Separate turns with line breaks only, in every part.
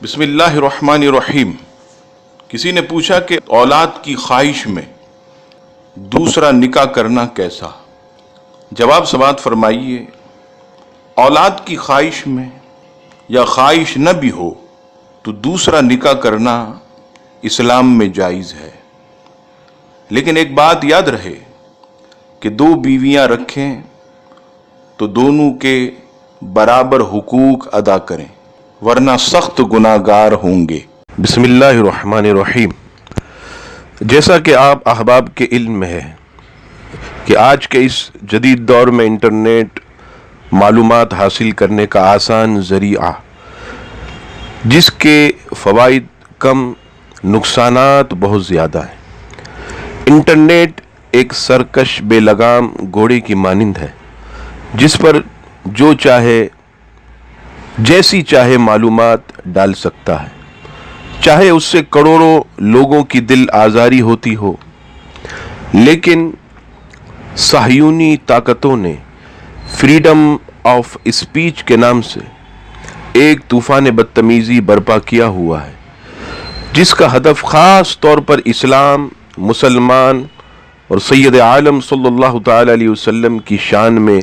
بسم اللہ الرحمن الرحیم۔ کسی نے پوچھا کہ اولاد کی خواہش میں دوسرا نکاح کرنا کیسا؟ جواب سماعت فرمائیے، اولاد کی خواہش میں یا خواہش نہ بھی ہو تو دوسرا نکاح کرنا اسلام میں جائز ہے، لیکن ایک بات یاد رہے کہ دو بیویاں رکھیں تو دونوں کے برابر حقوق ادا کریں، ورنہ سخت گناہگار ہوں گے۔
بسم اللہ الرحمن الرحیم۔ جیسا کہ آپ احباب کے علم میں ہے کہ آج کے اس جدید دور میں انٹرنیٹ معلومات حاصل کرنے کا آسان ذریعہ، جس کے فوائد کم نقصانات بہت زیادہ ہیں۔ انٹرنیٹ ایک سرکش بے لگام گھوڑے کی مانند ہے جس پر جو چاہے جیسی چاہے معلومات ڈال سکتا ہے، چاہے اس سے کروڑوں لوگوں کی دل آزاری ہوتی ہو۔ لیکن صہیونی طاقتوں نے فریڈم آف اسپیچ کے نام سے ایک طوفان بدتمیزی برپا کیا ہوا ہے، جس کا ہدف خاص طور پر اسلام، مسلمان اور سید عالم صلی اللہ تعالی علیہ وسلم کی شان میں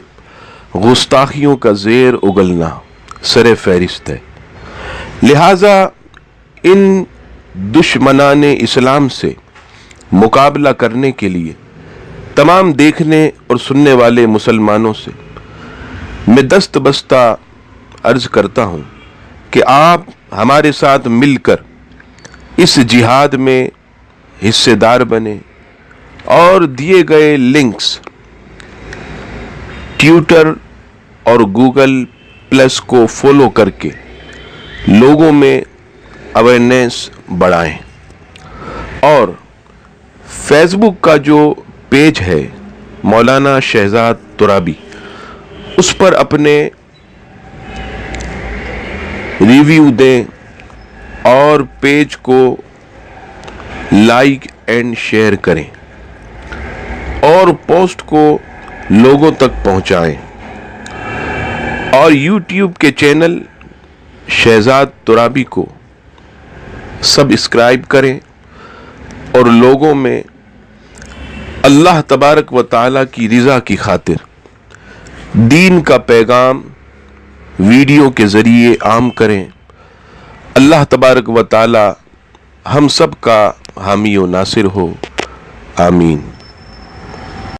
گستاخیوں کا زیر اگلنا سر فہرست ہے۔ لہذا ان دشمنان اسلام سے مقابلہ کرنے کے لیے تمام دیکھنے اور سننے والے مسلمانوں سے میں دست بستہ عرض کرتا ہوں کہ آپ ہمارے ساتھ مل کر اس جہاد میں حصے دار بنیں اور دیے گئے لنکس ٹویٹر اور گوگل پلس کو فالو کر کے لوگوں میں اویئرنیس بڑھائیں، اور فیس بک کا جو پیج ہے مولانا شہزاد ترابی، اس پر اپنے ریویو دیں اور پیج کو لائک اینڈ شیئر کریں اور پوسٹ کو لوگوں تک پہنچائیں، اور یوٹیوب کے چینل شہزاد ترابی کو سبسکرائب کریں اور لوگوں میں اللہ تبارک و تعالیٰ کی رضا کی خاطر دین کا پیغام ویڈیو کے ذریعے عام کریں۔ اللہ تبارک و تعالیٰ ہم سب کا حامی و ناصر ہو، آمین۔